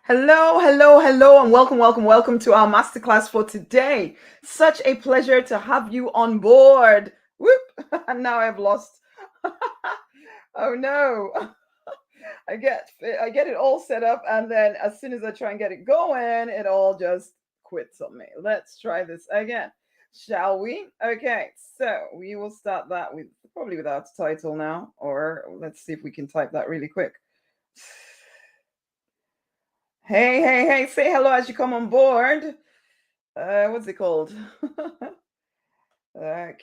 Hello, hello, hello, and welcome, welcome, welcome to our masterclass for today. Such a pleasure to have you on board. Whoop! And now I've lost. Oh no! I get it all set up, and then as soon as I try and get it going, it all just quits on me. Let's try this again, shall we? Okay, so we will start that with probably without a title now, or let's see if we can type that really quick. Hey, hey, hey, say hello as you come on board. What's it called?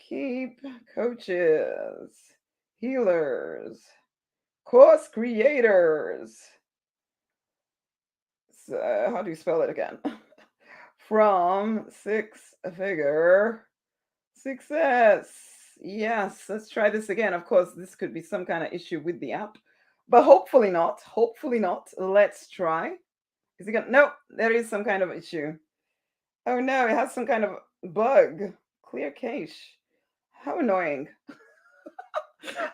Keep coaches, healers, course creators. So, how do you spell it again? From six figure success. Yes, let's try this again. Of course, this could be some kind of issue with the app, but hopefully not. Hopefully not. Let's try. Is it gonna? No, there is some kind of issue. Oh no, it has some kind of bug. Clear cache. How annoying.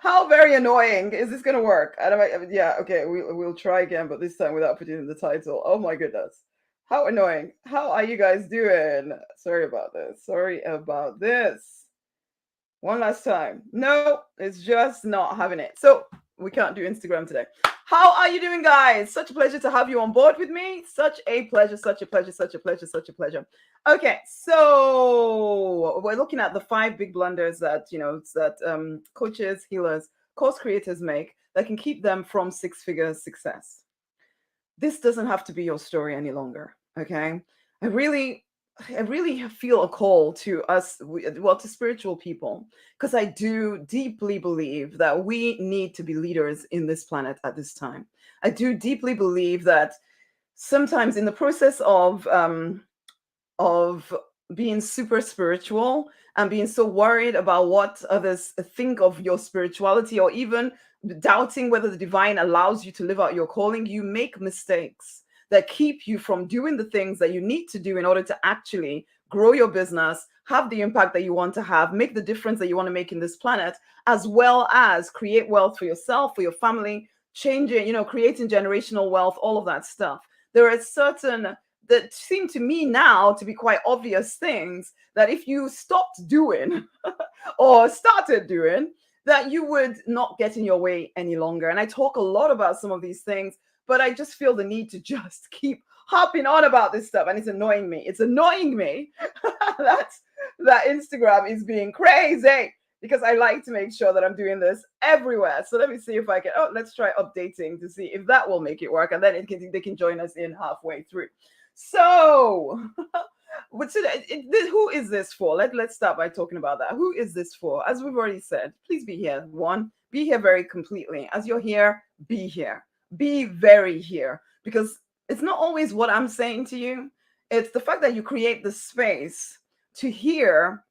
How very annoying. Is this gonna work? Yeah, okay, we'll try again, but this time without putting in the title. Oh my goodness. How annoying. How are you guys doing? Sorry about this. Sorry about this. One last time. No, it's just not having it. So we can't do Instagram today. How are you doing, guys? Such a pleasure to have you on board with me. Such a pleasure, such a pleasure, such a pleasure, such a pleasure. Okay, so we're looking at the 5 big blunders that coaches, healers, course creators make that can keep them from six-figure success. This doesn't have to be your story any longer. Okay, I really I really feel a call to us, well, to spiritual people, because I do deeply believe that we need to be leaders in this planet at this time. I do deeply believe that sometimes in the process of being super spiritual and being so worried about what others think of your spirituality, or even doubting whether the divine allows you to live out your calling, you make mistakes that keep you from doing the things that you need to do in order to actually grow your business, have the impact that you want to have, make the difference that you want to make in this planet, as well as create wealth for yourself, for your family, changing, creating generational wealth, all of that stuff. There are certain that seem to me now to be quite obvious things that if you stopped doing or started doing, that you would not get in your way any longer. And I talk a lot about some of these things, but I just feel the need to just keep hopping on about this stuff. And it's annoying me. It's annoying me that Instagram is being crazy, because I like to make sure that I'm doing this everywhere. So let me see if I can. Oh, let's try updating to see if that will make it work. And then they can join us in halfway through. So, who is this for? Let's start by talking about that. Who is this for? As we've already said, please be here. One, be here very completely. As you're here, be here. Be very here. Because it's not always what I'm saying to you. It's the fact that you create the space to hear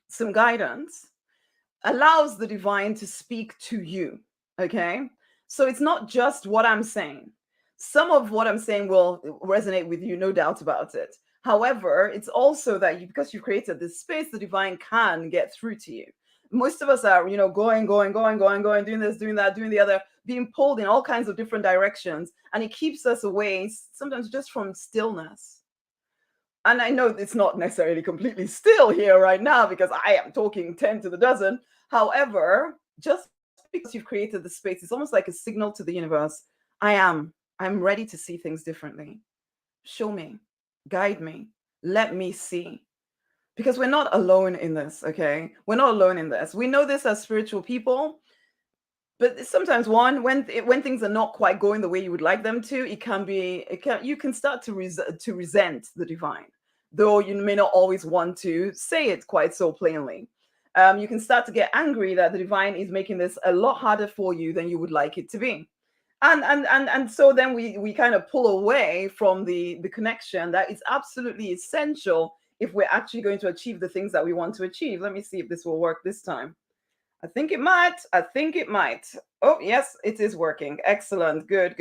some guidance allows the divine to speak to you. Okay? So it's not just what I'm saying. Some of what I'm saying will resonate with you, no doubt about it. However, it's also that because you've created this space, the divine can get through to you. Most of us are, going, doing this, doing that, doing the other, being pulled in all kinds of different directions. And it keeps us away sometimes just from stillness. And I know it's not necessarily completely still here right now because I am talking 10 to the dozen. However, just because you've created the space, it's almost like a signal to the universe. I'm ready to see things differently. Show me, guide me, let me see. Because we're not alone in this, okay? We're not alone in this. We know this as spiritual people, but sometimes when things are not quite going the way you would like them to, you can start to resent the divine, though you may not always want to say it quite so plainly. You can start to get angry that the divine is making this a lot harder for you than you would like it to be. And so then we kind of pull away from the connection that is absolutely essential if we're actually going to achieve the things that we want to achieve. Let me see if this will work this time. I think it might. Oh, yes, it is working. Excellent. Good.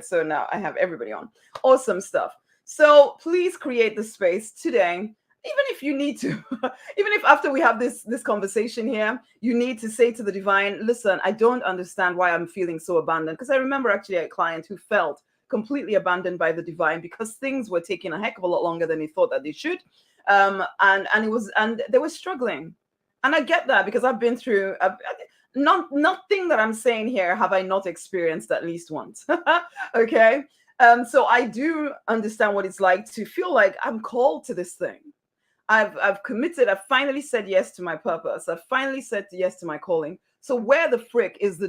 So now I have everybody on. Awesome stuff. So please create the space today. Even if you need to, even if after we have this conversation here, you need to say to the divine, listen, I don't understand why I'm feeling so abandoned. Because I remember actually a client who felt completely abandoned by the divine because things were taking a heck of a lot longer than they thought that they should. And it was, and they were struggling. And I get that because I've been through nothing that I'm saying here have I not experienced at least once. Okay. So I do understand what it's like to feel like I'm called to this thing. I've committed. I've finally said yes to my purpose. I've finally said yes to my calling. So where the frick is the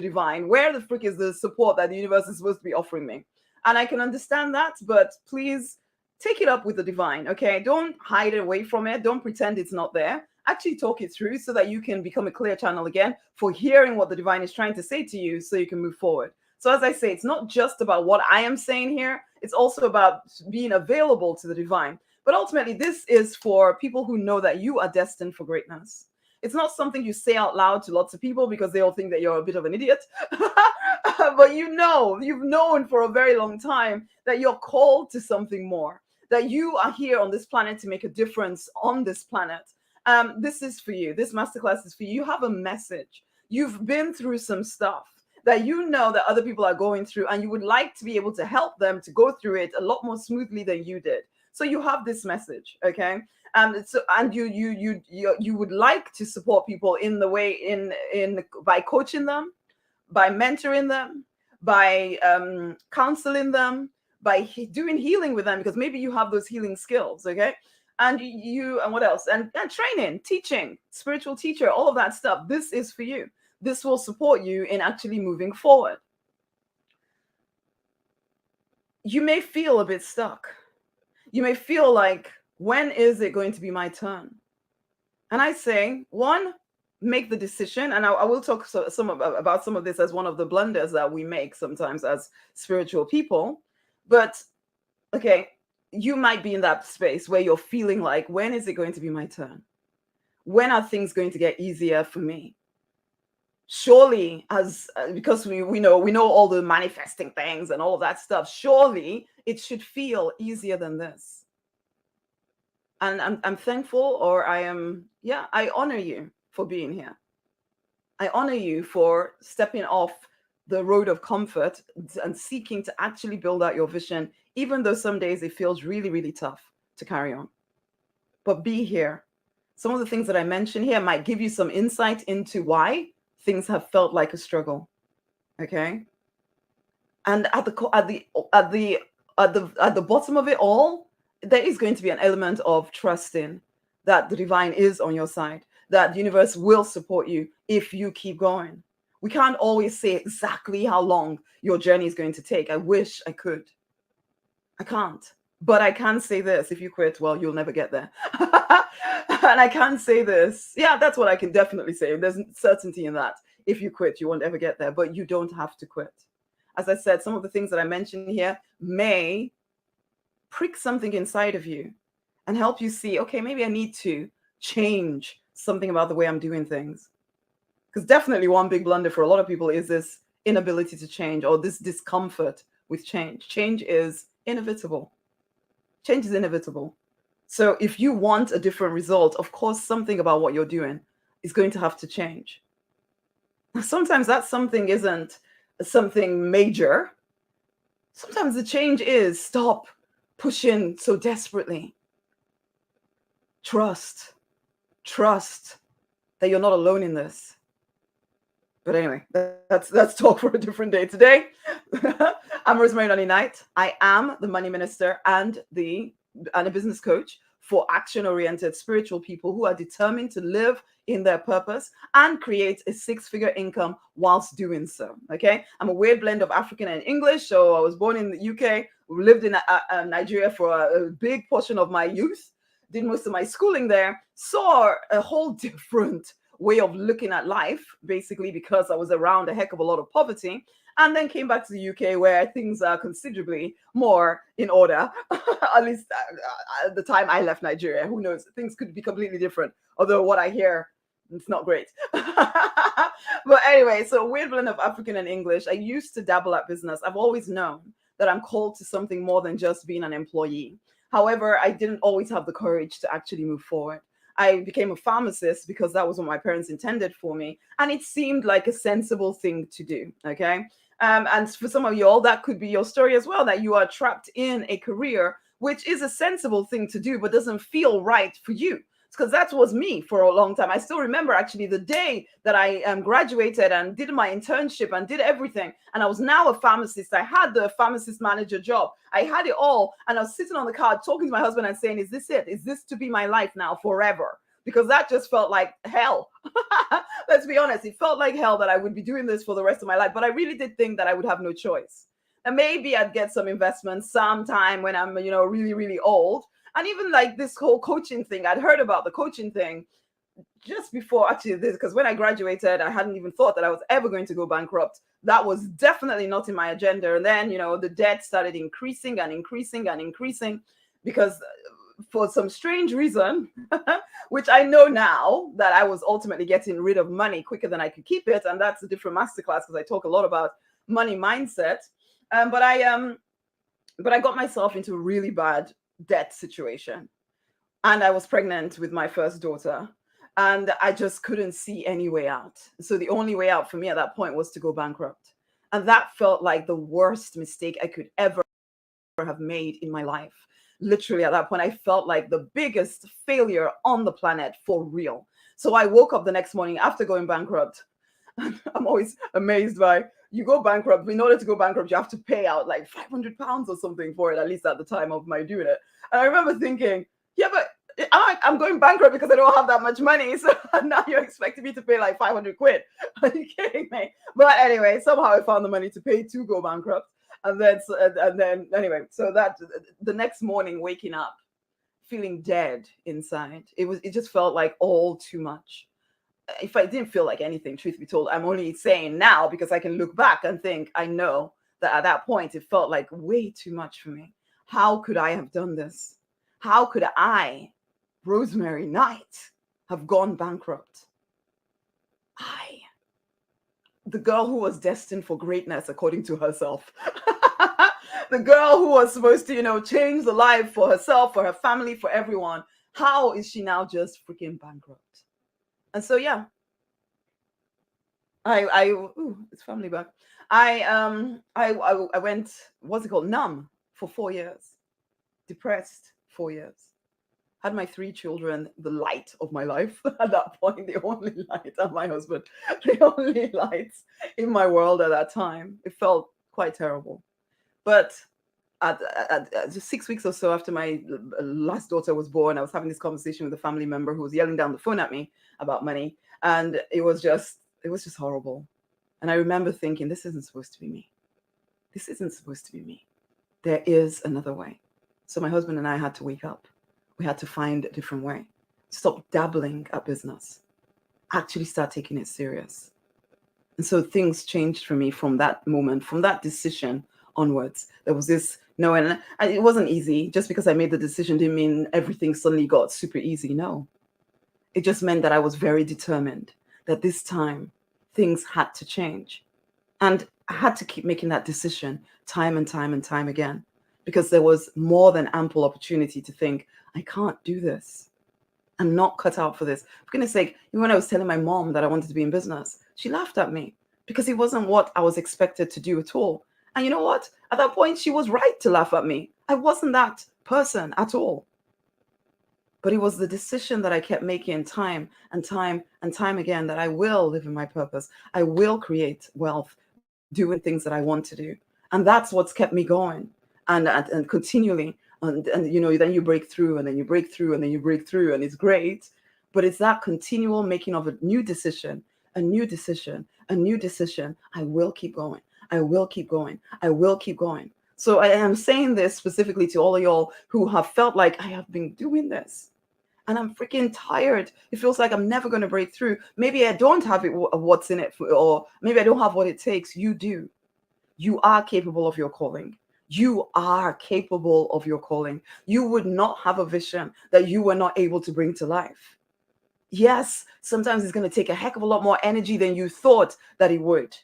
divine? Where the frick is the support that the universe is supposed to be offering me? And I can understand that, but please take it up with the divine. Okay, don't hide away from it. Don't pretend it's not there. Actually talk it through so that you can become a clear channel again for hearing what the divine is trying to say to you, so you can move forward. So as I say, it's not just about what I am saying here. It's also about being available to the divine. But ultimately, this is for people who know that you are destined for greatness. It's not something you say out loud to lots of people because they all think that you're a bit of an idiot. But you know, you've known for a very long time that you're called to something more, that you are here on this planet to make a difference on this planet. This is for you. This masterclass is for you. You have a message. You've been through some stuff that you know that other people are going through, and you would like to be able to help them to go through it a lot more smoothly than you did. So you have this message, okay? And you would like to support people in the way in by coaching them, by mentoring them, by counseling them, by doing healing with them, because maybe you have those healing skills, okay? And and what else? And training, teaching, spiritual teacher, all of that stuff. This is for you. This will support you in actually moving forward. You may feel a bit stuck. You may feel like, when is it going to be my turn? And I say, one, make the decision. And I will talk about some of this as one of the blunders that we make sometimes as spiritual people. But okay, you might be in that space where you're feeling like, when is it going to be my turn? When are things going to get easier for me? Surely, because we know all the manifesting things and all of that stuff, surely it should feel easier than this. And I'm thankful, or I honor you for being here. I honor you for stepping off the road of comfort and seeking to actually build out your vision, even though some days it feels really, really tough to carry on. But be here. Some of the things that I mentioned here might give you some insight into why things have felt like a struggle. Okay. And at the bottom of it all, there is going to be an element of trusting that the divine is on your side, that the universe will support you if you keep going. We can't always say exactly how long your journey is going to take. I wish I could. I can't. But I can say this: if you quit, well, you'll never get there. And I can say this. Yeah, that's what I can definitely say. There's certainty in that. If you quit, you won't ever get there, but you don't have to quit. As I said, some of the things that I mentioned here may prick something inside of you and help you see, okay, maybe I need to change something about the way I'm doing things. Because definitely one big blunder for a lot of people is this inability to change, or this discomfort with change. Change is inevitable. Change is inevitable. So if you want a different result, of course, something about what you're doing is going to have to change. Sometimes that something isn't something major. Sometimes the change is stop pushing so desperately. Trust that you're not alone in this. But anyway, that's talk for a different day. Today, I'm Rosemary Nonny Knight. I am the money minister and a business coach for action-oriented spiritual people who are determined to live in their purpose and create a six-figure income whilst doing so. Okay, I'm a weird blend of African and English. So I was born in the UK, lived in Nigeria for a big portion of my youth, did most of my schooling there, saw a whole different way of looking at life, basically because I was around a heck of a lot of poverty, and then came back to the UK where things are considerably more in order. At least at the time I left Nigeria. Who knows? Things could be completely different. Although what I hear, it's not great. But anyway, so a weird blend of African and English. I used to dabble at business. I've always known that I'm called to something more than just being an employee. However, I didn't always have the courage to actually move forward. I became a pharmacist because that was what my parents intended for me. And it seemed like a sensible thing to do. Okay. And for some of you all, that could be your story as well, that you are trapped in a career which is a sensible thing to do, but doesn't feel right for you. Because that was me for a long time. I still remember actually the day that I graduated and did my internship and did everything. And I was now a pharmacist. I had the pharmacist manager job. I had it all. And I was sitting on the car talking to my husband and saying, is this it? Is this to be my life now forever? Because that just felt like hell. Let's be honest. It felt like hell that I would be doing this for the rest of my life. But I really did think that I would have no choice. And maybe I'd get some investments sometime when I'm, really, really old. And even like this whole coaching thing, I'd heard about the coaching thing just before actually this, because when I graduated, I hadn't even thought that I was ever going to go bankrupt. That was definitely not in my agenda. And then, the debt started increasing and increasing and increasing because for some strange reason, which I know now that I was ultimately getting rid of money quicker than I could keep it. And that's a different masterclass because I talk a lot about money mindset. But I got myself into a really bad debt situation. And I was pregnant with my first daughter. And I just couldn't see any way out. So the only way out for me at that point was to go bankrupt. And that felt like the worst mistake I could ever have made in my life. Literally at that point, I felt like the biggest failure on the planet for real. So I woke up the next morning after going bankrupt. I'm always amazed by, you go bankrupt. In order to go bankrupt, you have to pay out like £500 or something for it, at least at the time of my doing it. And I remember thinking, yeah, but I'm going bankrupt because I don't have that much money. So now you're expecting me to pay like 500 quid. Are you kidding me? But anyway, somehow I found the money to pay to go bankrupt. And then anyway, so that the next morning waking up, feeling dead inside, it just felt like all too much. If I didn't feel like anything, truth be told, I'm only saying now because I can look back and think, I know that at that point, it felt like way too much for me. How could I have done this? How could I, Rosemary Knight, have gone bankrupt? The girl who was destined for greatness, according to herself. The girl who was supposed to, change the life for herself, for her family, for everyone. How is she now just freaking bankrupt? And so, yeah, it's family back. I went, what's it called? Numb for 4 years, depressed 4 years. Had my 3 children, the light of my life at that point, the only light, and my husband, the only lights in my world at that time. It felt quite terrible. But just 6 weeks or so after my last daughter was born, I was having this conversation with a family member who was yelling down the phone at me about money. And it was just horrible. And I remember thinking, this isn't supposed to be me. This isn't supposed to be me. There is another way. So my husband and I had to wake up. We had to find a different way. Stop dabbling at business. Actually start taking it serious. And so things changed for me from that moment, from that decision onwards. There was this, and it wasn't easy. Just because I made the decision didn't mean everything suddenly got super easy. No. It just meant that I was very determined that this time things had to change. And I had to keep making that decision time and time and time again, because there was more than ample opportunity to think, I can't do this. I'm not cut out for this. For goodness sake, even when I was telling my mom that I wanted to be in business, she laughed at me because it wasn't what I was expected to do at all. And you know what? At that point, she was right to laugh at me. I wasn't that person at all. But it was the decision that I kept making time and time and time again that I will live in my purpose. I will create wealth, doing things that I want to do. And that's what's kept me going. And continually, and then you break through, and then you break through, and then you break through, and it's great. But it's that continual making of a new decision, a new decision, a new decision. I will keep going. I will keep going. I will keep going. So I am saying this specifically to all of y'all who have felt like I have been doing this and I'm freaking tired. It feels like I'm never going to break through. Maybe I don't have it, what's in it, or maybe I don't have what it takes. You do. You are capable of your calling. You are capable of your calling. You would not have a vision that you were not able to bring to life. Yes, sometimes it's going to take a heck of a lot more energy than you thought that it would.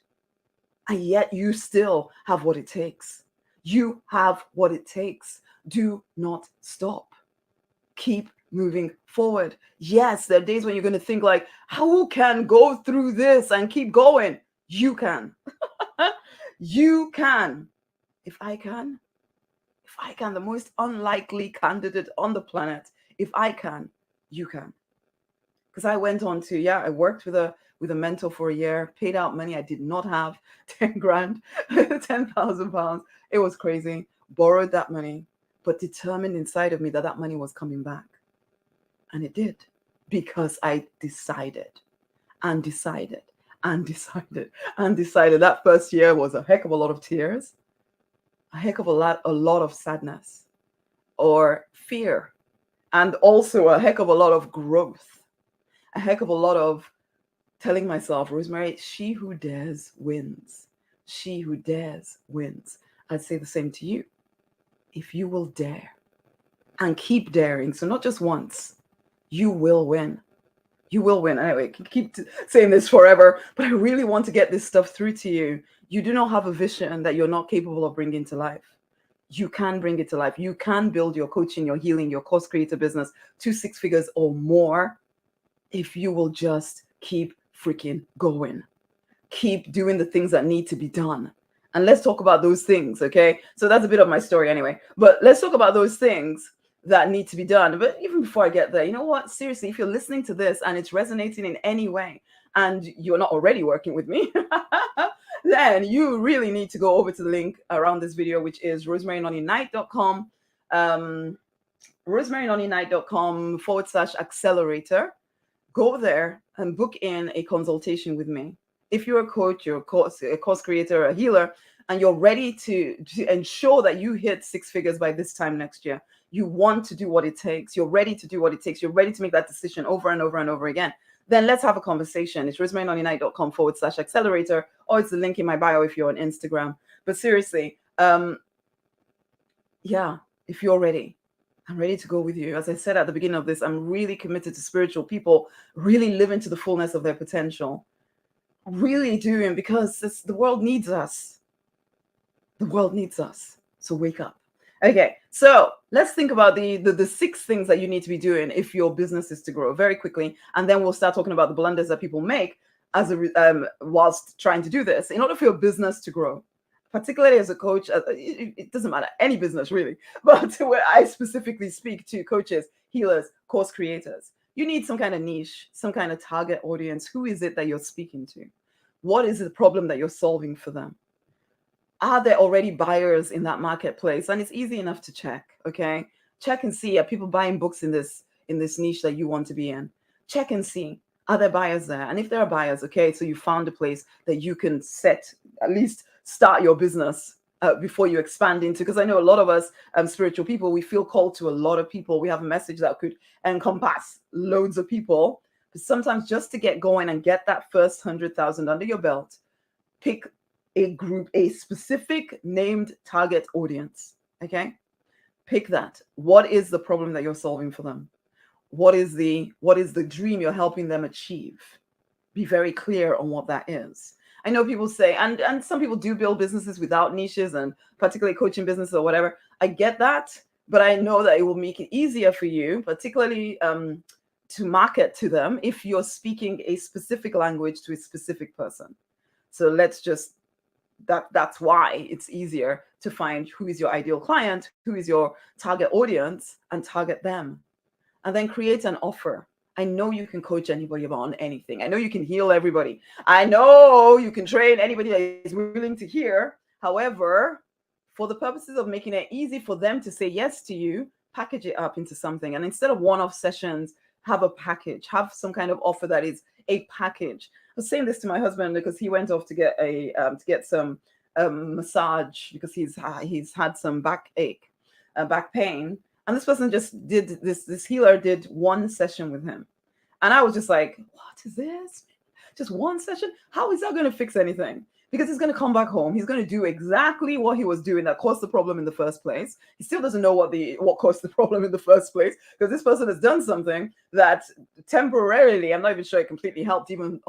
And yet you still have what it takes. You have what it takes. Do not stop. Keep moving forward. Yes, there are days when you're going to think like, who can go through this and keep going? You can. You can. If I can, if I can, the most unlikely candidate on the planet, if I can, you can. Because I went on to, yeah, I worked with a mentor for a year, paid out money I did not have, 10 grand, 10,000 pounds. It was crazy. Borrowed that money, but determined inside of me that that money was coming back. And it did, because I decided and decided and decided and decided. That first year was a heck of a lot of tears, a heck of a lot of sadness or fear, and also a heck of a lot of growth, a heck of a lot of telling myself, Rosemary, she who dares wins. She who dares wins. I'd say the same to you. If you will dare and keep daring, so not just once, you will win. You will win. Anyway, I can keep saying this forever, but I really want to get this stuff through to you. You do not have a vision that you're not capable of bringing to life. You can bring it to life. You can build your coaching, your healing, your course creator business to 6 figures or more if you will just keep freaking going. Keep doing the things that need to be done. And let's talk about those things, okay? So that's a bit of my story anyway. But let's talk about those things that need to be done. But even before I get there, you know what? Seriously, if you're listening to this and it's resonating in any way and you're not already working with me, then you really need to go over to the link around this video, which is rosemarynonnynight.com, rosemarynonnynight.com/accelerator. Go there and book in a consultation with me. If you're a coach, you're a course creator, a healer, and you're ready to ensure that you hit 6 figures by this time next year, you want to do what it takes, you're ready to do what it takes, you're ready to make that decision over and over and over again, then let's have a conversation. It's rosemarynonnynight.com/accelerator, or it's the link in my bio if you're on Instagram. But seriously, yeah, if you're ready, I'm ready to go with you. As I said at the beginning of this, I'm really committed to spiritual people really living to the fullness of their potential. Really doing, because the world needs us. The world needs us. So wake up. Okay, so let's think about the 6 things that you need to be doing if your business is to grow very quickly. And then we'll start talking about the blunders that people make as whilst trying to do this in order for your business to grow. Particularly as a coach, it doesn't matter, any business really, but where I specifically speak to coaches, healers, course creators, you need some kind of niche, some kind of target audience. Who is it that you're speaking to? What is the problem that you're solving for them? Are there already buyers in that marketplace? And it's easy enough to check, okay? Check and see, are people buying books in this niche that you want to be in? Check and see, are there buyers there? And if there are buyers, okay, so you found a place that you can at least start your business before you expand into, because I know a lot of us spiritual people, we feel called to a lot of people. We have a message that could encompass loads of people. But sometimes just to get going and get that first 100,000 under your belt, pick a group, a specific named target audience, okay? Pick that. What is the problem that you're solving for them? What is the dream you're helping them achieve? Be very clear on what that is. I know people say, and some people do build businesses without niches, and particularly coaching business or whatever. I get that, but I know that it will make it easier for you, particularly to market to them if you're speaking a specific language to a specific person. So let's just, that's why it's easier to find who is your ideal client, who is your target audience, and target them. And then create an offer. I know you can coach anybody on anything. I know you can heal everybody. I know you can train anybody that is willing to hear. However, for the purposes of making it easy for them to say yes to you, package it up into something. And instead of one-off sessions, have a package. Have some kind of offer that is a package. I was saying this to my husband because he went off to get some massage because he's had some back pain. And this person just did this healer did one session with him. And I was just like, what is this? Just one session? How is that going to fix anything? Because he's going to come back home. He's going to do exactly what he was doing that caused the problem in the first place. He still doesn't know what caused the problem in the first place, because this person has done something that temporarily, I'm not even sure it completely helped, even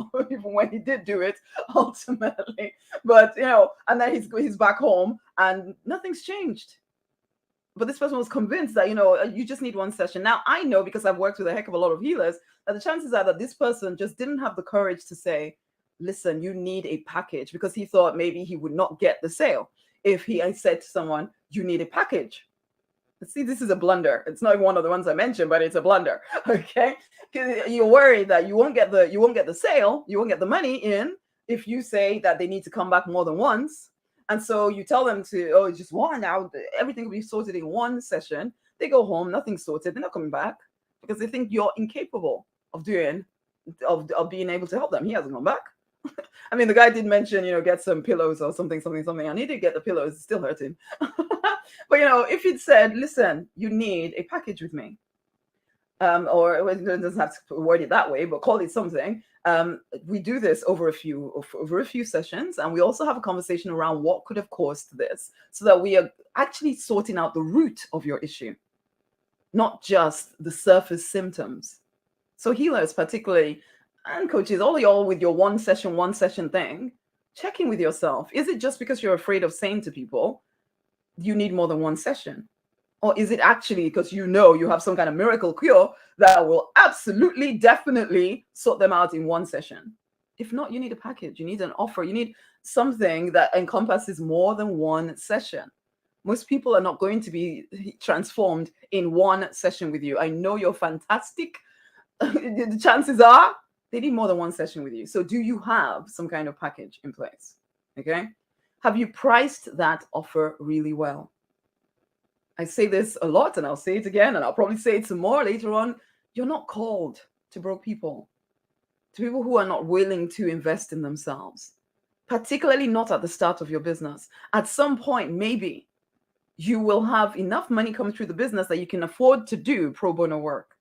when he did do it ultimately. But, and then he's back home and nothing's changed. But this person was convinced that, you just need one session. Now, I know, because I've worked with a heck of a lot of healers, that the chances are that this person just didn't have the courage to say, listen, you need a package, because he thought maybe he would not get the sale if I said to someone, you need a package. See, this is a blunder. It's not one of the ones I mentioned, but it's a blunder. Okay, because you're worried that you won't get the sale, you won't get the money in if you say that they need to come back more than once. And so you tell them to, just one, now everything will be sorted in one session. They go home, nothing's sorted. They're not coming back because they think you're incapable of being able to help them. He hasn't come back. I mean, the guy did mention, get some pillows or something. And he did get the pillows. It's still hurting. But, if he'd said, listen, you need a package with me, or it doesn't have to word it that way, but call it something. We do this over a few sessions, and we also have a conversation around what could have caused this, so that we are actually sorting out the root of your issue, not just the surface symptoms. So healers particularly, and coaches, all y'all with your one session thing, check in with yourself. Is it just because you're afraid of saying to people, you need more than one session? Or is it actually because you have some kind of miracle cure that will absolutely, definitely sort them out in one session? If not, you need a package. You need an offer. You need something that encompasses more than one session. Most people are not going to be transformed in one session with you. I know you're fantastic. The chances are they need more than one session with you. So do you have some kind of package in place? Okay. Have you priced that offer really well? I say this a lot, and I'll say it again, and I'll probably say it some more later on. You're not called to broke people, to people who are not willing to invest in themselves, particularly not at the start of your business. At some point, maybe you will have enough money coming through the business that you can afford to do pro bono work.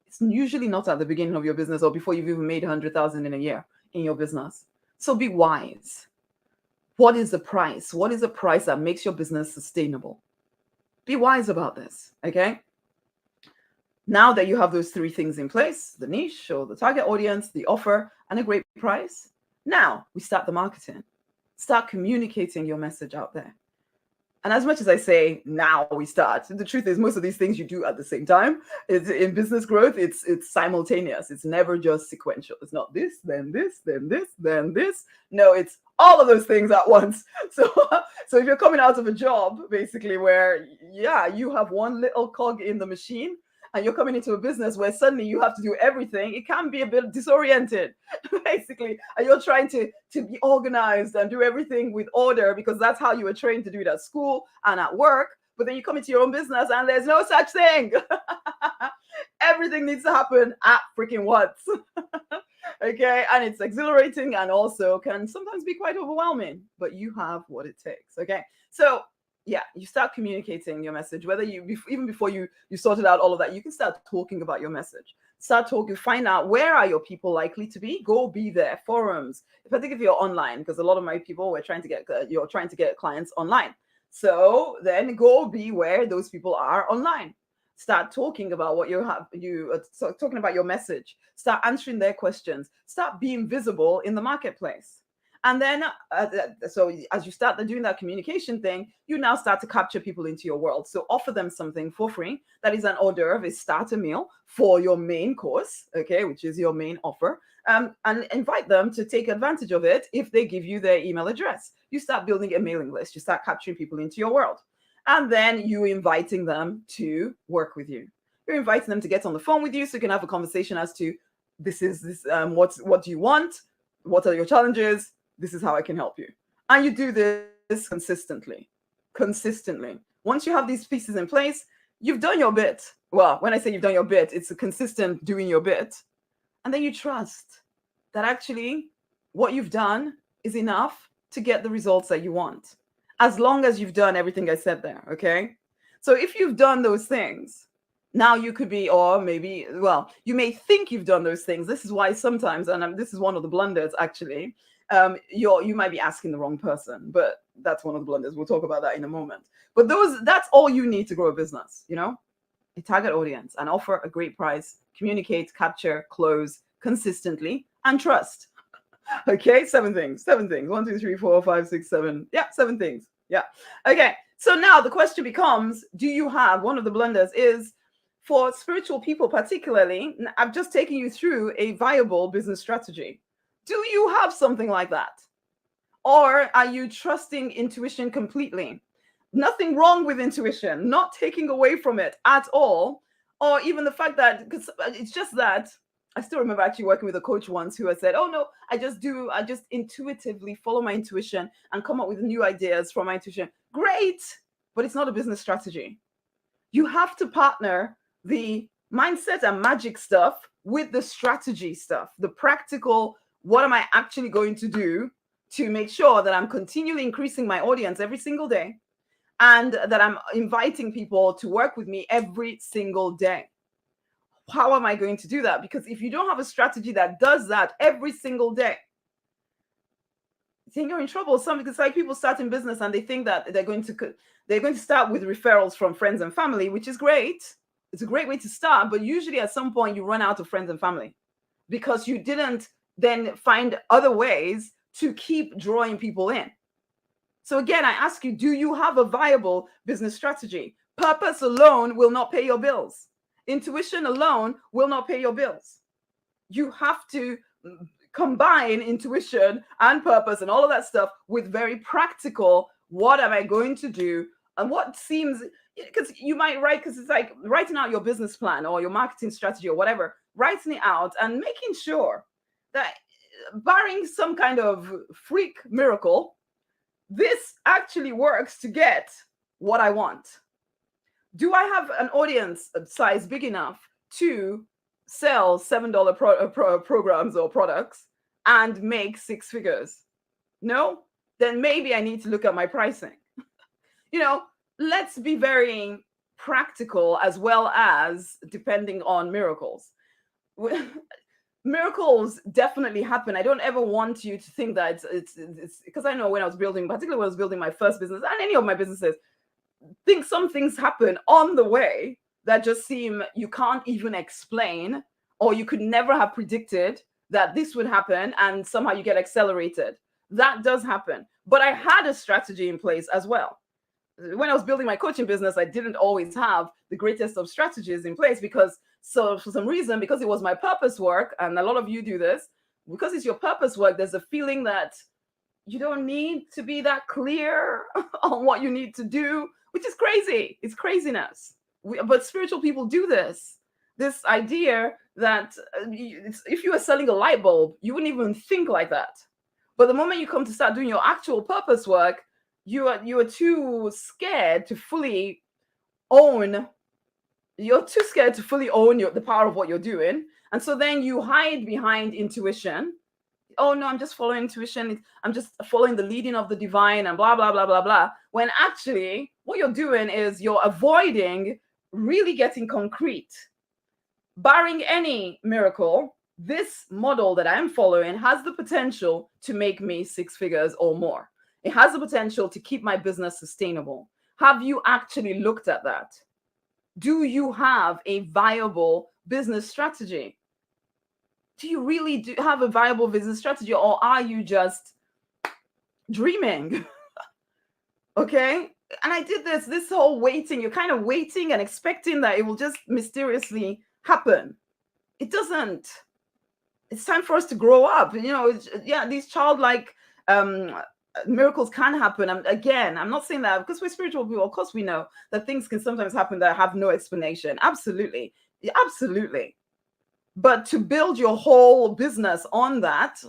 It's usually not at the beginning of your business or before you've even made 100,000 in a year in your business. So be wise. What is the price? What is the price that makes your business sustainable? Be wise about this, okay? Now that you have those three things in place, the niche or the target audience, the offer, and a great price, now we start the marketing. Start communicating your message out there. And as much as I say, now we start, the truth is most of these things you do at the same time. In business growth, it's simultaneous. It's never just sequential. It's not this, then this, then this, then this. No, it's all of those things at once. So if you're coming out of a job, basically, where, you have one little cog in the machine, and you're coming into a business where suddenly you have to do everything, it can be a bit disoriented, basically. And you're trying to be organized and do everything with order because that's how you were trained to do it at school and at work. But then you come into your own business and there's no such thing. Everything needs to happen at freaking once. Okay, and it's exhilarating and also can sometimes be quite overwhelming, but you have what it takes. Okay, so you start communicating your message, whether even before you sorted out all of that, you can start talking about your message. Start talking, find out where are your people likely to be, go be there, forums, particularly if you're online, because a lot of my people you're trying to get clients online. So then go be where those people are online. Start talking about what talking about your message. Start answering their questions. Start being visible in the marketplace. And then, so as you start doing that communication thing, you now start to capture people into your world. So offer them something for free. That is an hors d'oeuvre, a starter meal for your main course, okay, which is your main offer. And invite them to take advantage of it if they give you their email address. You start building a mailing list. You start capturing people into your world. And then you're inviting them to work with you. You're inviting them to get on the phone with you so you can have a conversation as to what do you want? What are your challenges? This is how I can help you. And you do this consistently. Once you have these pieces in place, you've done your bit. Well, when I say you've done your bit, it's a consistent doing your bit. And then you trust that actually what you've done is enough to get the results that you want. As long as you've done everything I said there, okay? So if you've done those things, now you could be, or maybe, you may think you've done those things. This is why sometimes, and this is one of the blunders actually, you might be asking the wrong person, but that's one of the blunders. We'll talk about that in a moment. But that's all you need to grow a business, a target audience, and offer a great price, communicate, capture, close consistently, and trust. Okay, 7 things. 1, 2, 3, 4, 5, 6, 7. Yeah, 7 things. Yeah. Okay. So now the question becomes, do you have, one of the blunders is, for spiritual people particularly, I've just taken you through a viable business strategy. Do you have something like that? Or are you trusting intuition completely? Nothing wrong with intuition, not taking away from it at all. Or even the fact that, because it's just that I still remember actually working with a coach once who had said, oh no, I just intuitively follow my intuition and come up with new ideas from my intuition. Great, but it's not a business strategy. You have to partner the mindset and magic stuff with the strategy stuff, the practical, what am I actually going to do to make sure that I'm continually increasing my audience every single day and that I'm inviting people to work with me every single day. How am I going to do that? Because if you don't have a strategy that does that every single day, then you're in trouble. It's like people start in business and they think that they're going to start with referrals from friends and family, which is great. It's a great way to start, but usually at some point you run out of friends and family because you didn't then find other ways to keep drawing people in. So again, I ask you, do you have a viable business strategy? Purpose alone will not pay your bills. Intuition alone will not pay your bills. You have to combine intuition and purpose and all of that stuff with very practical, what am I going to do? And what seems, because you might write, because it's like writing out your business plan or your marketing strategy or whatever, writing it out and making sure that barring some kind of freak miracle, this actually works to get what I want. Do I have an audience size big enough to sell $7 programs or products and make six figures? No? Then maybe I need to look at my pricing. Let's be very practical as well as depending on miracles. Miracles definitely happen. I don't ever want you to think that it's because I know when I was building, particularly when I was building my first business and any of my businesses, some things happen on the way that just seem you can't even explain, or you could never have predicted that this would happen, and somehow you get accelerated. That does happen. But I had a strategy in place as well. When I was building my coaching business, I didn't always have the greatest of strategies in place because for some reason, because it was my purpose work, and a lot of you do this, because it's your purpose work, there's a feeling that you don't need to be that clear on what you need to do, which is crazy. It's craziness. But spiritual people do this idea that if you were selling a light bulb, you wouldn't even think like that. But the moment you come to start doing your actual purpose work, you are too scared to fully own. You're too scared to fully own the power of what you're doing. And so then you hide behind intuition. Oh no, I'm just following intuition. I'm just following the leading of the divine and blah, blah, blah, blah, blah. When actually what you're doing is you're avoiding really getting concrete. Barring any miracle, this model that I'm following has the potential to make me six figures or more. It has the potential to keep my business sustainable. Have you actually looked at that? Do you have a viable business strategy? Do you really have a viable business strategy, or are you just dreaming? Okay. And I did this whole waiting. You're kind of waiting and expecting that it will just mysteriously happen. It doesn't. It's time for us to grow up. These childlike miracles can happen. Again, I'm not saying that because we're spiritual people. Of course, we know that things can sometimes happen that have no explanation. Absolutely. Absolutely. But to build your whole business on that,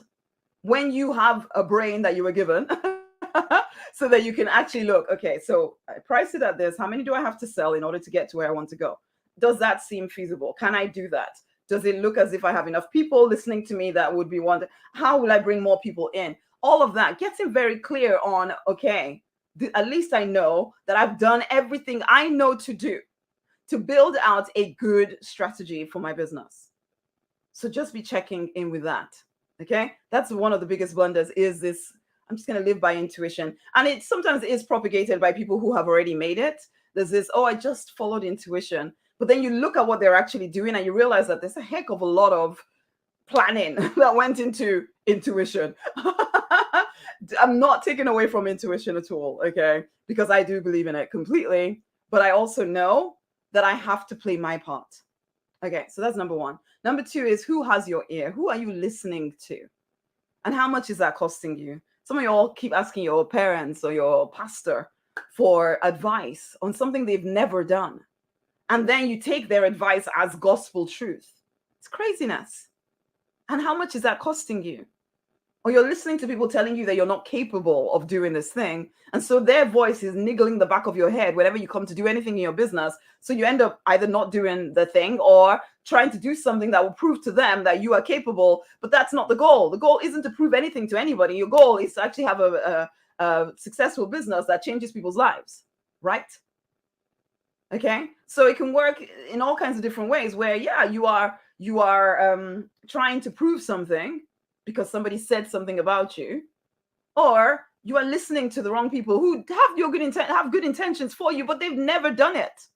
when you have a brain that you were given, so that you can actually look, okay, so I priced it at this. How many do I have to sell in order to get to where I want to go? Does that seem feasible? Can I do that? Does it look as if I have enough people listening to me that would be wanted? How will I bring more people in? All of that, getting very clear on, okay, at least I know that I've done everything I know to do to build out a good strategy for my business. So just be checking in with that. Okay. That's one of the biggest blunders is this. I'm just going to live by intuition. And it sometimes is propagated by people who have already made it. There's this, oh, I just followed intuition. But then you look at what they're actually doing and you realize that there's a heck of a lot of planning that went into intuition. I'm not taking away from intuition at all, okay? Because I do believe in it completely, but I also know that I have to play my part. Okay, so that's number one. Number two is, who has your ear? Who are you listening to? And how much is that costing you? Some of you all keep asking your parents or your pastor for advice on something they've never done. And then you take their advice as gospel truth. It's craziness. And how much is that costing you? Or you're listening to people telling you that you're not capable of doing this thing. And so their voice is niggling the back of your head whenever you come to do anything in your business. So you end up either not doing the thing or trying to do something that will prove to them that you are capable. But that's not the goal. The goal isn't to prove anything to anybody. Your goal is to actually have a successful business that changes people's lives, right? Okay, so it can work in all kinds of different ways where, yeah, you are trying to prove something because somebody said something about you, or you are listening to the wrong people who have good intentions for you, but they've never done it.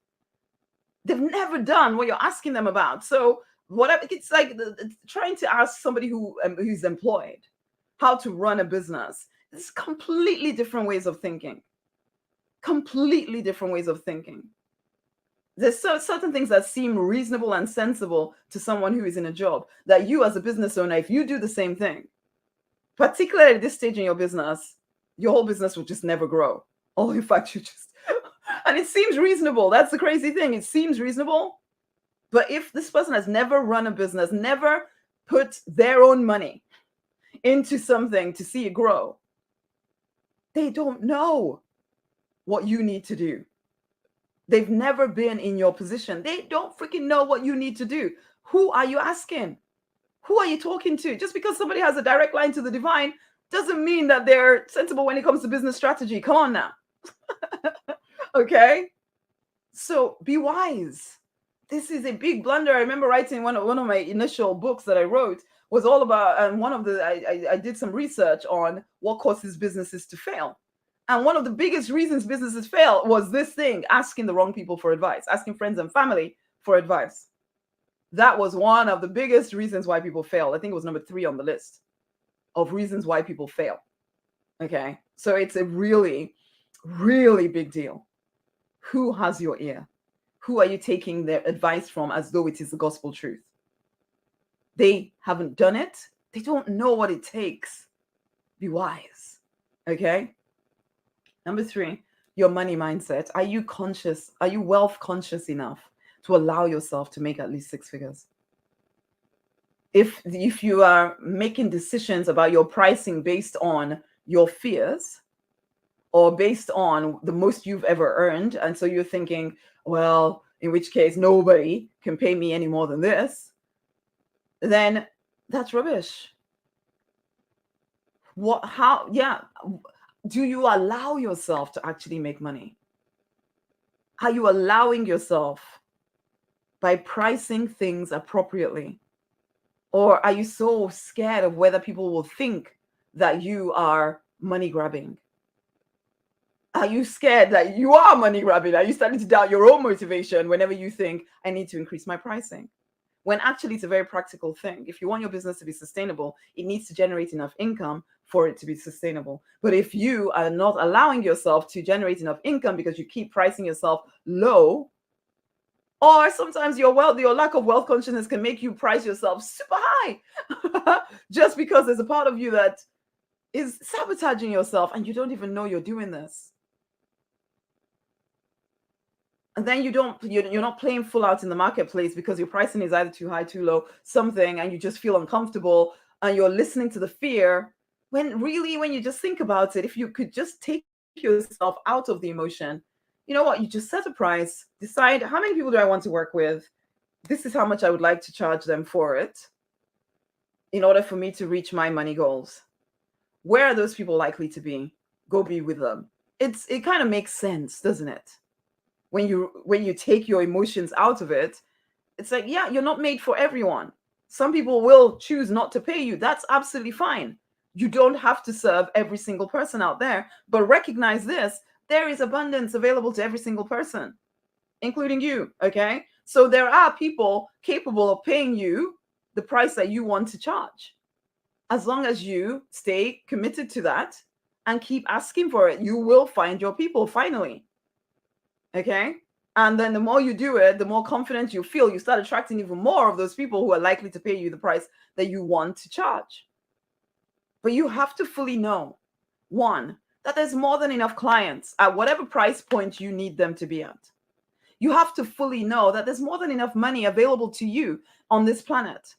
They've never done what you're asking them about. So whatever, it's like trying to ask somebody who's employed how to run a business. It's completely different ways of thinking. Completely different ways of thinking. There's certain things that seem reasonable and sensible to someone who is in a job that you, as a business owner, if you do the same thing, particularly at this stage in your business, your whole business will just never grow. Or in fact, and it seems reasonable. That's the crazy thing. It seems reasonable. But if this person has never run a business, never put their own money into something to see it grow, they don't know what you need to do. They've never been in your position. They don't freaking know what you need to do. Who are you asking? Who are you talking to? Just because somebody has a direct line to the divine doesn't mean that they're sensible when it comes to business strategy. Come on now. Okay? So be wise. This is a big blunder. I remember writing one of my initial books that I wrote was all about, and I did some research on what causes businesses to fail. And one of the biggest reasons businesses fail was this thing, asking the wrong people for advice, asking friends and family for advice. That was one of the biggest reasons why people fail. I think it was number 3 on the list of reasons why people fail. Okay. So it's a really, really big deal. Who has your ear? Who are you taking their advice from as though it is the gospel truth? They haven't done it. They don't know what it takes. Be wise. Okay. Number 3, your money mindset. Are you conscious? Are you wealth conscious enough to allow yourself to make at least 6 figures? If you are making decisions about your pricing based on your fears or based on the most you've ever earned, and so you're thinking, well, in which case nobody can pay me any more than this, then that's rubbish. Do you allow yourself to actually make money? Are you allowing yourself by pricing things appropriately? Or are you so scared of whether people will think that you are money grabbing? Are you scared that you are money grabbing? Are you starting to doubt your own motivation whenever you think, I need to increase my pricing? When actually it's a very practical thing. If you want your business to be sustainable, it needs to generate enough income for it to be sustainable. But if you are not allowing yourself to generate enough income because you keep pricing yourself low, or sometimes your lack of wealth consciousness can make you price yourself super high just because there's a part of you that is sabotaging yourself and you don't even know you're doing this. And then you're not playing full out in the marketplace because your pricing is either too high, too low, something, and you just feel uncomfortable and you're listening to the fear. When really, when you just think about it, if you could just take yourself out of the emotion, you know what? You just set a price, decide how many people do I want to work with. This is how much I would like to charge them for it in order for me to reach my money goals. Where are those people likely to be? Go be with them. It kind of makes sense, doesn't it? When you take your emotions out of it, it's like, yeah, you're not made for everyone. Some people will choose not to pay you. That's absolutely fine. You don't have to serve every single person out there, but recognize this. There is abundance available to every single person, including you, okay? So there are people capable of paying you the price that you want to charge. As long as you stay committed to that and keep asking for it, you will find your people finally. Okay. And then the more you do it, the more confident you feel. You start attracting even more of those people who are likely to pay you the price that you want to charge. But you have to fully know, one, that there's more than enough clients at whatever price point you need them to be at. You have to fully know that there's more than enough money available to you on this planet.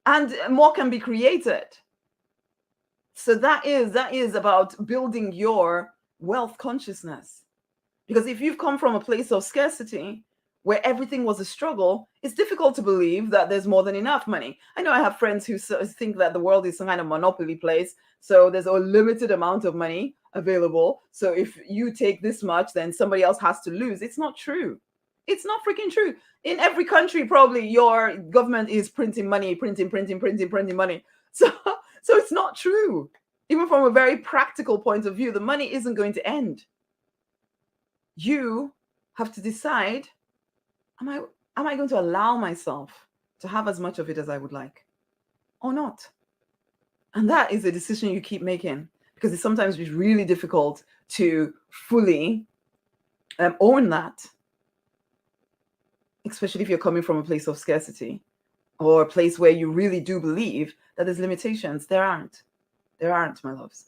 And more can be created. So that is about building your wealth consciousness. Because if you've come from a place of scarcity where everything was a struggle, it's difficult to believe that there's more than enough money. I know I have friends who think that the world is some kind of monopoly place. So there's a limited amount of money available. So if you take this much, then somebody else has to lose. It's not true. It's not freaking true. In every country, probably your government is printing money, printing money. So it's not true. Even from a very practical point of view, the money isn't going to end. You have to decide, am I going to allow myself to have as much of it as I would like or not? And that is a decision you keep making, because it's sometimes really difficult to fully own that, especially if you're coming from a place of scarcity or a place where you really do believe that there's limitations. There aren't, my loves.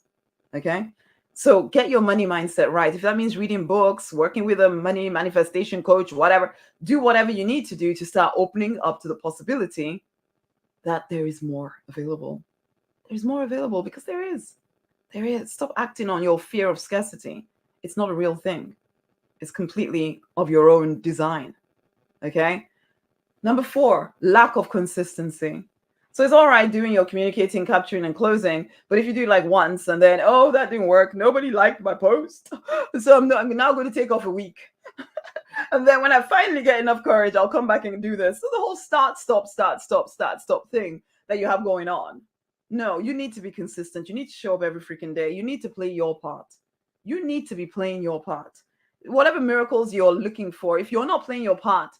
Okay. So get your money mindset right. If that means reading books, working with a money manifestation coach, whatever, do whatever you need to do to start opening up to the possibility that there is more available. There's more available, because there is. There is. Stop acting on your fear of scarcity. It's not a real thing. It's completely of your own design. Okay. Number 4, lack of consistency. So it's all right doing your communicating, capturing, and closing, but if you do like once and then, oh, that didn't work, nobody liked my post, so I'm now going to take off a week. And then when I finally get enough courage, I'll come back and do this. So the whole start, stop thing that you have going on. No, you need to be consistent. You need to show up every freaking day. You need to play your part. You need to be playing your part. Whatever miracles you're looking for, if you're not playing your part,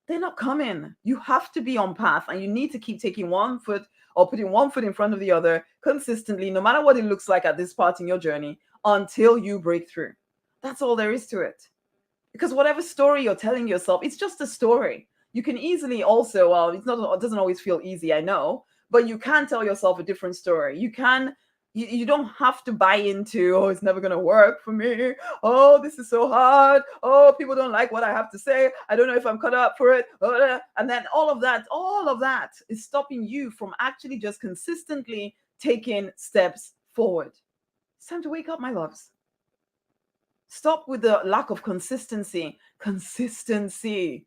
they're not coming. You have to be on path, and you need to keep taking one foot or putting one foot in front of the other consistently, no matter what it looks like at this part in your journey, until you break through. That's all there is to it. Because whatever story you're telling yourself, it's just a story. You can easily also, well, it doesn't always feel easy, I know, but you can tell yourself a different story. You don't have to buy into, oh, it's never going to work for me. Oh, this is so hard. Oh, people don't like what I have to say. I don't know if I'm cut up for it. And then all of that is stopping you from actually just consistently taking steps forward. It's time to wake up, my loves. Stop with the lack of consistency. Consistency.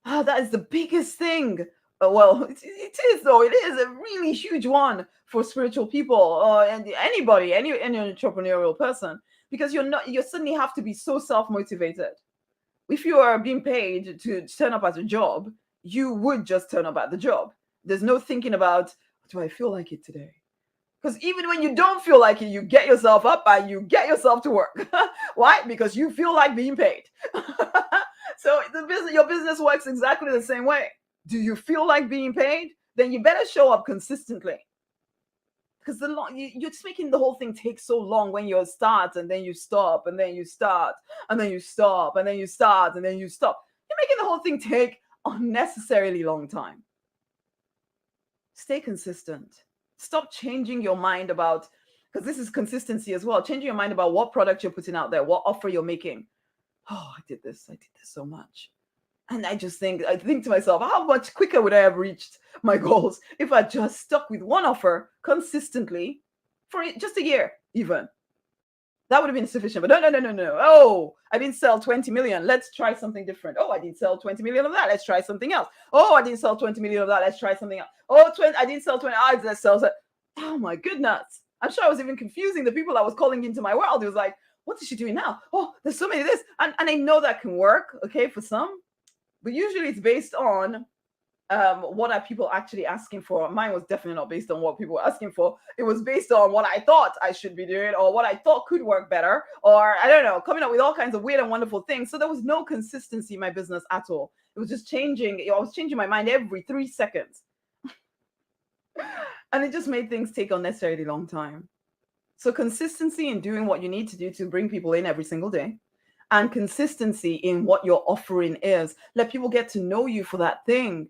That is the biggest thing. Well, it is, though. It is a really huge one for spiritual people, and anybody, any entrepreneurial person, because you suddenly have to be so self-motivated. If you are being paid to turn up at a job, you would just turn up at the job. There's no thinking about, do I feel like it today? Because even when you don't feel like it, you get yourself up and you get yourself to work. Why? Because you feel like being paid. So your business works exactly the same way. Do you feel like being paid? Then you better show up consistently. Because you're just making the whole thing take so long when you start and then you stop and then you start and then you stop and then you start and then you stop. You're making the whole thing take unnecessarily long time. Stay consistent. Stop changing your mind about, because this is consistency as well, changing your mind about what product you're putting out there, what offer you're making. Oh, I did this so much. And I think to myself, how much quicker would I have reached my goals if I just stuck with one offer consistently for just a year even? That would have been sufficient. But no. Oh, I didn't sell 20 million. Let's try something different. Oh, I didn't sell 20 million of that. Let's try something else. Oh, I didn't sell 20 million of that. Let's try something else. Oh, I didn't sell 20. Let's sell. Oh, my goodness. I'm sure I was even confusing the people I was calling into my world. It was like, what is she doing now? Oh, there's so many of this. And I know that can work, okay, for some. But usually it's based on what are people actually asking for. Mine was definitely not based on what people were asking for. It was based on what I thought I should be doing or what I thought could work better, or I don't know, coming up with all kinds of weird and wonderful things. So there was no consistency in my business at all. It was just changing. I was changing my mind every 3 seconds. And it just made things take unnecessarily long time. So consistency in doing what you need to do to bring people in every single day, and consistency in what your offering is. Let people get to know you for that thing.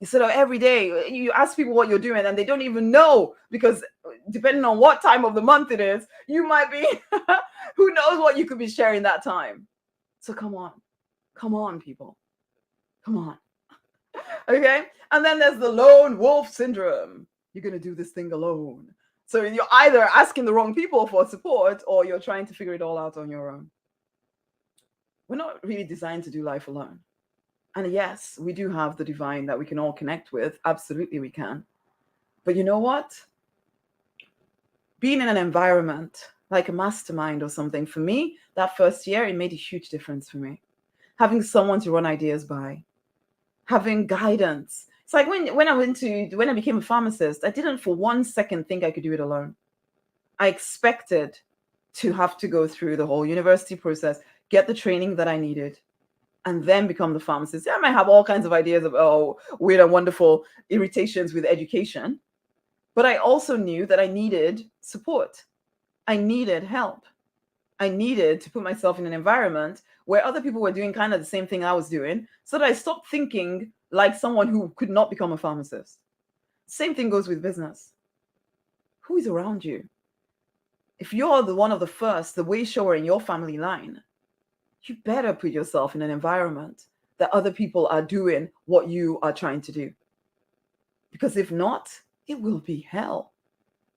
Instead of every day, you ask people what you're doing and they don't even know, because depending on what time of the month it is, you might be, who knows what you could be sharing that time. So come on, people, come on. Okay. And then there's the lone wolf syndrome. You're going to do this thing alone. So you're either asking the wrong people for support or you're trying to figure it all out on your own. We're not really designed to do life alone. And yes, we do have the divine that we can all connect with. Absolutely, we can. But you know what? Being in an environment like a mastermind or something, for me, that first year, it made a huge difference for me. Having someone to run ideas by, having guidance. It's like when I became a pharmacist, I didn't for 1 second think I could do it alone. I expected to have to go through the whole university process, get the training that I needed, and then become the pharmacist. Yeah, I might have all kinds of ideas of weird and wonderful irritations with education, but I also knew that I needed support. I needed help. I needed to put myself in an environment where other people were doing kind of the same thing I was doing, so that I stopped thinking like someone who could not become a pharmacist. Same thing goes with business. Who is around you? If you're the one of the first, the way shower in your family line, you better put yourself in an environment that other people are doing what you are trying to do. Because if not, it will be hell.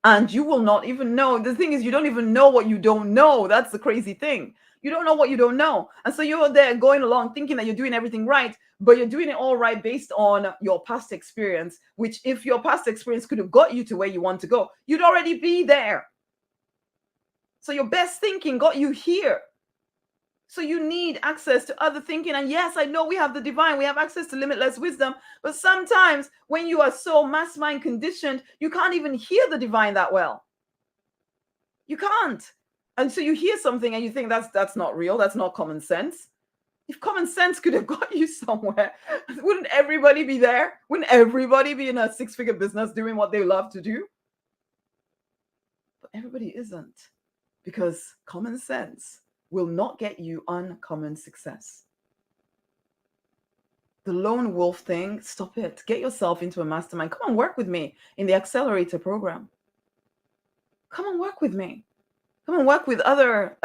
And you will not even know. The thing is, you don't even know what you don't know. That's the crazy thing. You don't know what you don't know. And so you're there going along thinking that you're doing everything right, but you're doing it all right based on your past experience, which if your past experience could have got you to where you want to go, you'd already be there. So your best thinking got you here. So you need access to other thinking. And yes, I know we have the divine, we have access to limitless wisdom, but sometimes when you are so mass mind conditioned, you can't even hear the divine that well. You can't. And so you hear something and you think that's not real, that's not common sense. If common sense could have got you somewhere, wouldn't everybody be there? Wouldn't everybody be in a six-figure business doing what they love to do? But everybody isn't, because common sense will not get you uncommon success. The lone wolf thing, stop it. Get yourself into a mastermind. Come and work with me in the accelerator program. Come and work with me. Come and work with other,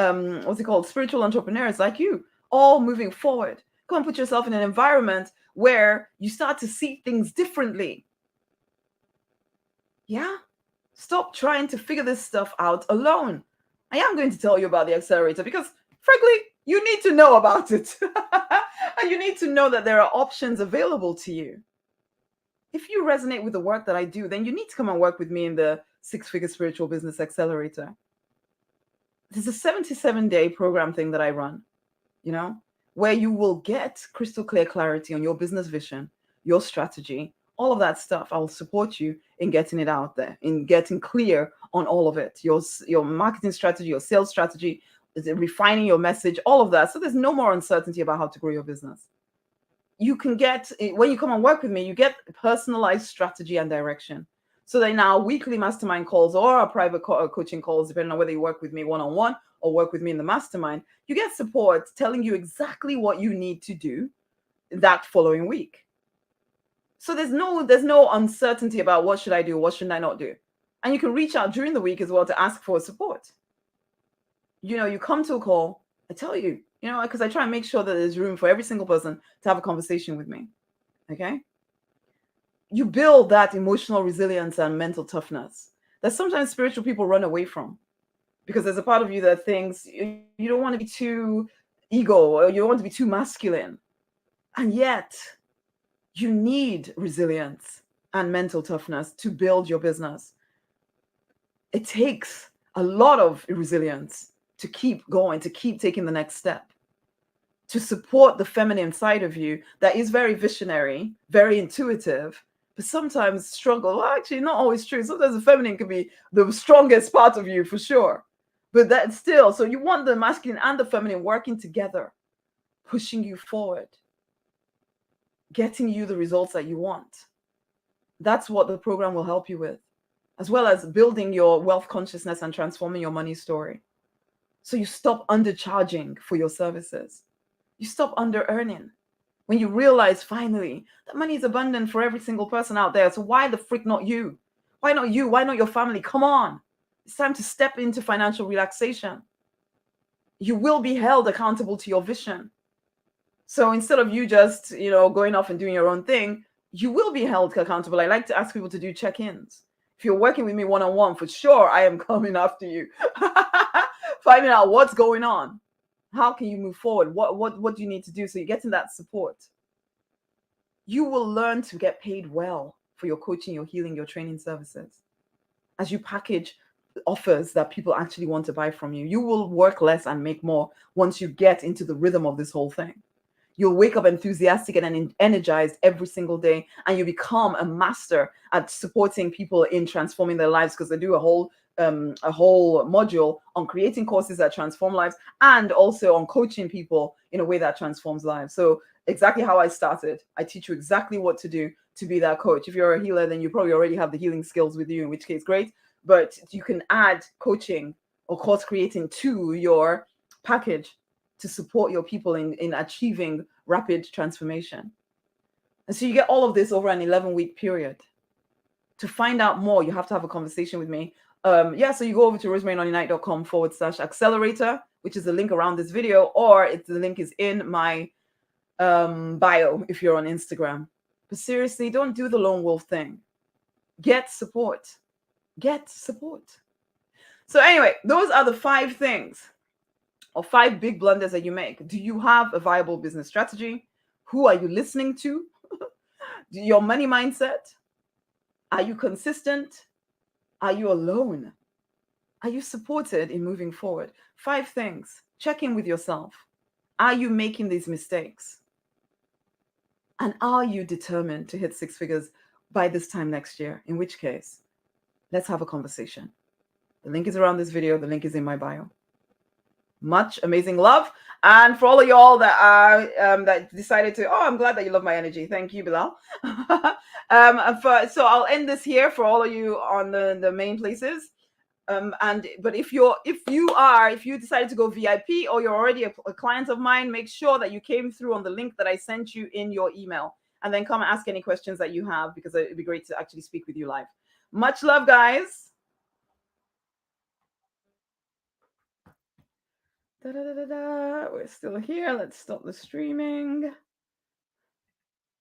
spiritual entrepreneurs like you, all moving forward. Come and put yourself in an environment where you start to see things differently. Yeah? Stop trying to figure this stuff out alone. I am going to tell you about the accelerator because, frankly, you need to know about it. And you need to know that there are options available to you. If you resonate with the work that I do, then you need to come and work with me in the Six-Figure Spiritual Business Accelerator. This is a 77-day program thing that I run, where you will get crystal clear clarity on your business vision, your strategy, all of that stuff. I will support you in getting it out there, in getting clear on all of it, your marketing strategy, your sales strategy, refining your message, all of that. So there's no more uncertainty about how to grow your business. You can get, when you come and work with me, you get personalized strategy and direction. So then our weekly mastermind calls or our private coaching calls, depending on whether you work with me one-on-one or work with me in the mastermind, you get support telling you exactly what you need to do that following week. So there's no uncertainty about what should I do, what should I not do. And you can reach out during the week as well to ask for support. You come to a call, I tell you, because I try and make sure that there's room for every single person to have a conversation with me. Okay? You build that emotional resilience and mental toughness that sometimes spiritual people run away from, because there's a part of you that thinks you don't want to be too ego or you don't want to be too masculine. And yet you need resilience and mental toughness to build your business. It takes a lot of resilience to keep going, to keep taking the next step, to support the feminine side of you that is very visionary, very intuitive, but sometimes struggle. Well, actually, not always true. Sometimes the feminine can be the strongest part of you for sure. But that's still, so you want the masculine and the feminine working together, pushing you forward, getting you the results that you want. That's what the program will help you with. as well as building your wealth consciousness and transforming your money story. So you stop undercharging for your services. You stop under earning. When you realize finally that money is abundant for every single person out there. So why the frick not you? Why not you? Why not your family? Come on. It's time to step into financial relaxation. You will be held accountable to your vision. So instead of you just, going off and doing your own thing, you will be held accountable. I like to ask people to do check-ins. If you're working with me one-on-one, for sure, I am coming after you, finding out what's going on. How can you move forward? What do you need to do? So you're getting that support. You will learn to get paid well for your coaching, your healing, your training services. As you package offers that people actually want to buy from you, you will work less and make more once you get into the rhythm of this whole thing. You'll wake up enthusiastic and energized every single day, and you become a master at supporting people in transforming their lives, because they do a whole module on creating courses that transform lives, and also on coaching people in a way that transforms lives. So exactly how I started, I teach you exactly what to do to be that coach. If you're a healer, then you probably already have the healing skills with you, in which case great, but you can add coaching or course creating to your package to support your people in achieving rapid transformation. And so you get all of this over an 11-week period. To find out more, you have to have a conversation with me. So you go over to rosemarynonnight.com/accelerator, which is the link around this video, or the link is in my bio if you're on Instagram. But seriously, don't do the lone wolf thing. Get support. Get support. So anyway, those are the 5 things, or 5 big blunders that you make. Do you have a viable business strategy? Who are you listening to? Your money mindset? Are you consistent? Are you alone? Are you supported in moving forward? 5 things. Check in with yourself. Are you making these mistakes? And are you determined to hit 6 figures by this time next year? In which case, let's have a conversation. The link is around this video. The link is in my bio. Much amazing love. And for all of y'all that are that decided to, I'm glad that you love my energy. Thank you, Bilal. So I'll end this here for all of you on the main places. But if you decided to go VIP, or you're already a client of mine, make sure that you came through on the link that I sent you in your email, and then come and ask any questions that you have, because it'd be great to actually speak with you live. Much love, guys. We're still here. Let's stop the streaming.